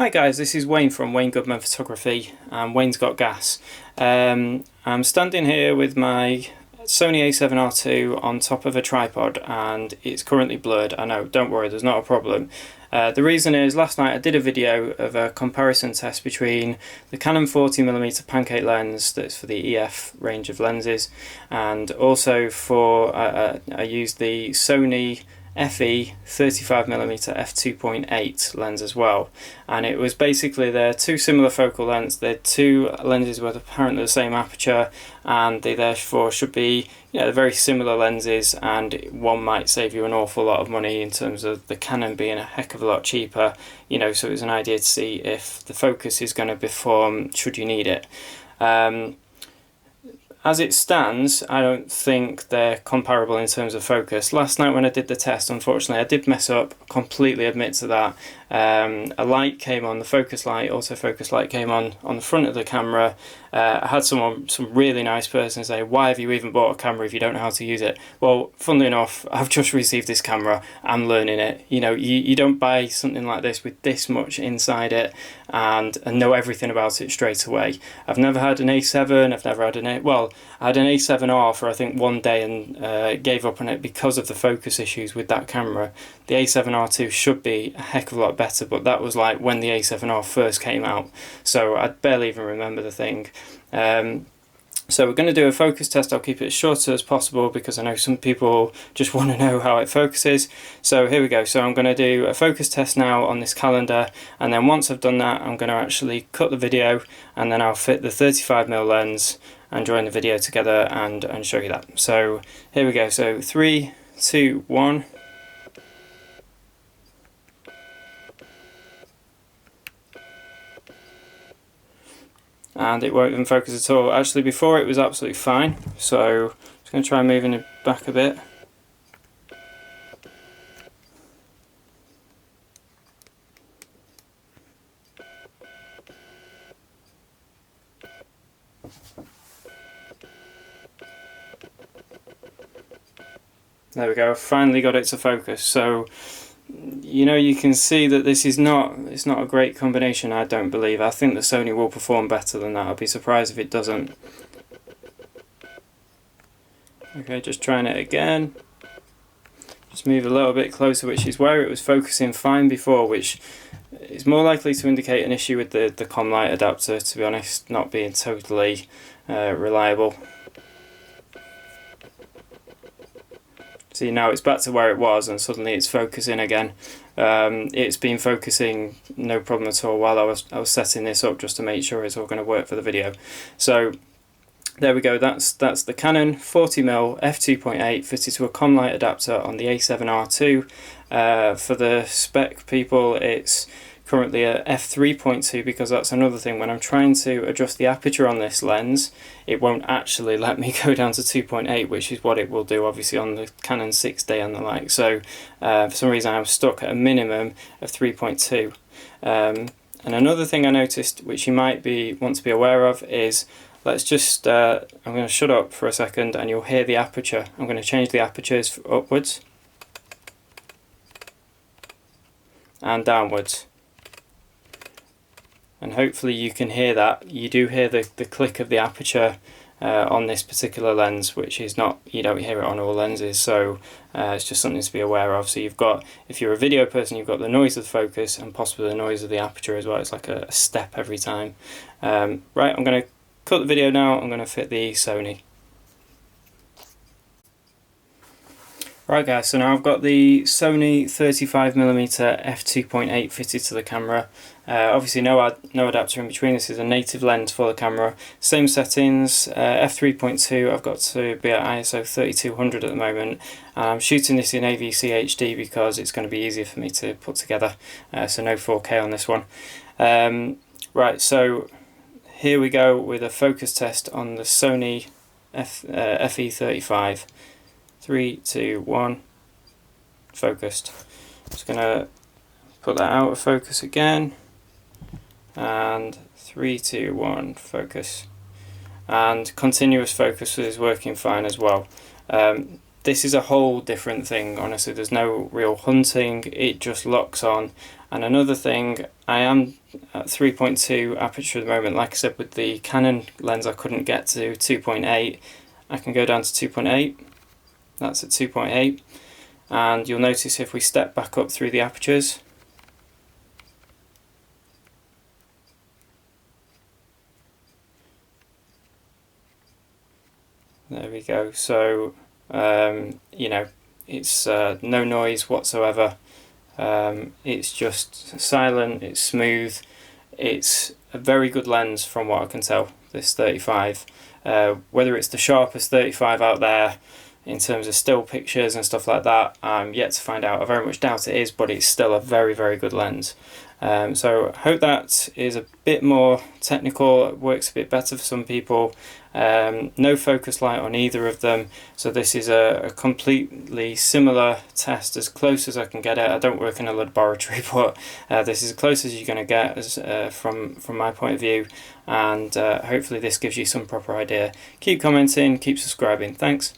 Hi guys, this is Wayne from Goodman Photography, and Wayne's got gas. I'm standing here with my Sony A7R II on top of a tripod and it's currently blurred. I know, don't worry, there's not a problem. The reason is last night I did a video of a comparison test between the Canon 40mm Pancake lens that's for the EF range of lenses, and also for I used the Sony FE 35mm f2.8 lens as well, and it was basically they're two similar focal lengths. They're two lenses with apparently the same aperture, and they therefore should be very similar lenses, and one might save you an awful lot of money in terms of the Canon being a heck of a lot cheaper, so it was an idea to see if the focus is going to perform should you need it. As it stands, I don't think they're comparable in terms of focus. Last night when I did the test, unfortunately, I did mess up, completely admit to that. A light came on, the focus light, autofocus light came on the front of the camera. I had some really nice person say, why have you even bought a camera if you don't know how to use it? Well, funnily enough, I've just received this camera, I'm learning it. You don't buy something like this with this much inside it and know everything about it straight away. I've never had an A7, I've never had I had an A7R for I think one day and gave up on it because of the focus issues with that camera. The A7R II should be a heck of a lot better, but that was like when the A7R first came out, so I barely even remember the thing. So we're going to do a focus test. I'll keep it as short as possible because I know some people just want to know how it focuses. So here we go. So I'm going to do a focus test now on this calendar, and then once I've done that I'm going to actually cut the video, and then I'll fit the 35mm lens and join the video together and show you that. So here we go. So 3, 2, 1. And it won't even focus at all. Actually, before it was absolutely fine, so I'm just going to try moving it back a bit. There we go, I've finally got it to focus. So you can see that this is it's not a great combination, I don't believe. I think the Sony will perform better than that. I'll be surprised if it doesn't. Okay, just trying it again. Just move a little bit closer, which is where it was focusing fine before, which is more likely to indicate an issue with the com light adapter, to be honest, not being totally reliable. See, now it's back to where it was and suddenly it's focusing again. It's been focusing no problem at all while I was setting this up just to make sure it's all going to work for the video. So there we go, that's the Canon 40mm f2.8 fitted to a com light adapter on the A7R II. For the spec people, it's currently a f3.2 because that's another thing. When I'm trying to adjust the aperture on this lens, it won't actually let me go down to 2.8, which is what it will do obviously on the Canon 6D and the like. So for some reason I'm stuck at a minimum of 3.2. And another thing I noticed, which you might want to be aware of, is let's just I'm going to shut up for a second and you'll hear the aperture. I'm going to change the apertures upwards and downwards. And hopefully you can hear that. You do hear the click of the aperture on this particular lens, which is not, you don't hear it on all lenses, so it's just something to be aware of. So you've got, if you're a video person, you've got the noise of the focus and possibly the noise of the aperture as well. It's like a step every time. Right, I'm going to cut the video now. I'm going to fit the Sony. Right guys, so now I've got the Sony 35mm f2.8 fitted to the camera. Obviously no adapter in between, this is a native lens for the camera. Same settings, f3.2, I've got to be at ISO 3200 at the moment. I'm shooting this in AVC HD because it's going to be easier for me to put together, so no 4K on this one. Right, so here we go with a focus test on the Sony FE35. 3, 2, 1, focused. Just going to put that out of focus again, and 3, 2, 1, focus. And continuous focus is working fine as well. this is a whole different thing. Honestly, there's no real hunting, it just locks on. And another thing, I am at 3.2 aperture at the moment. Like I said, with the Canon lens I couldn't get to 2.8. I can go down to 2.8, that's at 2.8, and you'll notice if we step back up through the apertures, there we go. So you know, it's no noise whatsoever. It's just silent, it's smooth, it's a very good lens from what I can tell, this 35. Whether it's the sharpest 35 out there in terms of still pictures and stuff like that, I'm yet to find out. I very much doubt it is, but it's still a very, very good lens. So I hope that is a bit more technical, it works a bit better for some people. No focus light on either of them, so this is a completely similar test, as close as I can get it. I don't work in a laboratory, but this is as close as you're going to get as, from my point of view, and hopefully this gives you some proper idea. Keep commenting, keep subscribing, thanks.